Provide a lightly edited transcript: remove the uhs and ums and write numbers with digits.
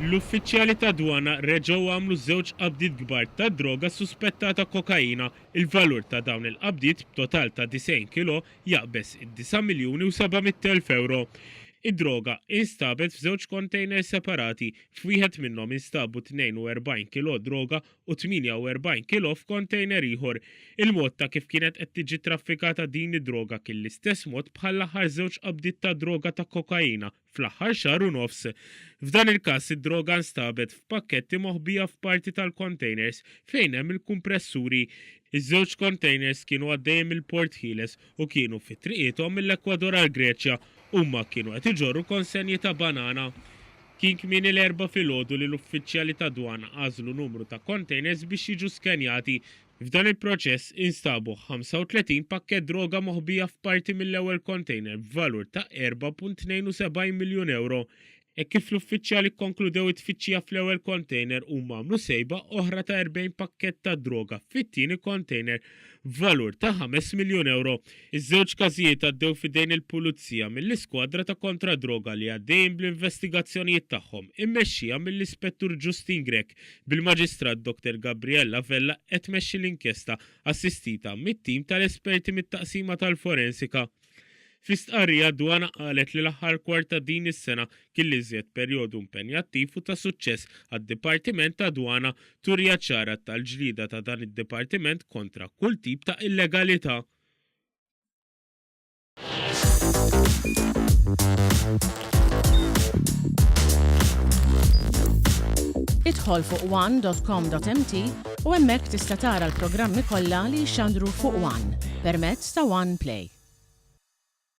L-uffiċjali ta' dwana reġgħu għamlu żewġ qabdiet kbar ta' droga suspettata kokaina. Il-valur ta' dawn il-qabdiet b'total ta' 90 kilo jaqbes 9,700,000 euro. Id-droga instabet f'żewġ containers separati, f'wieħed minnhom instabu 42 kilo droga u 48 kilo f'container ieħor. Il-mod ta' kif kienet qed tiġi traffikata din id-droga kien l-istess mod bħal l-aħħar żewġ qabdiet ta' droga ta' kokaina fl-aħħar xahar u nofs. F'dan il-każ id-droga nstabet f'pakketti moħbija f'parti tal-containers fejn hemm il-kumpressuri. Iż-żewġ containers kienu għaddejjem il-Port Ħieles u kienu fit-triqithom mill-Ekwador għal Greċja. Huma kienu qed iġorru konsenji ta' banana. Kien kmieni l-erba' filgħodu li l-uffiċjali ta' dwana għażlu numru ta' containers biex jiġu skenjati. F'dan il-proċess instabu 35 pakkett droga moħbija f'parti mill-ewwel container b'valur ta' 4.72 miljun euro. E kif l-uffiċjali konkludew it-tfittxija fl-ewwel container huma għamlu sejba oħra ta' 40 pakkett ta' droga fit-tieni container b'valur ta' 5 miljun euro. Iż-żewġ każijiet għaddew fidejn il-pulizija mill-iskwadra ta' kontra droga li għaddejjin bl-investigazzjonijiet tagħhom immexxija mill-Ispettur Justin Grek bil-Maġistrat Dr. Gabriella Vella qed tmexxi l-inkjesta assistita mit-tim tal-esperti mit-taqsima tal-forensika. Fl-istqarrija dwana qalet li l-aħħar kwarta din is-sena kien li żied perjodu impenjattiv u ta' suċċess għad-Dipartiment ta' Dwana turja ċara tal-ġlida ta' dan id-dipartiment kontra kull tip ta' illegalità. Idħol fuq one.com.mt u hemmhekk tista' tara l-programmi kollha li jxandru fuq One permezz ta' One Play.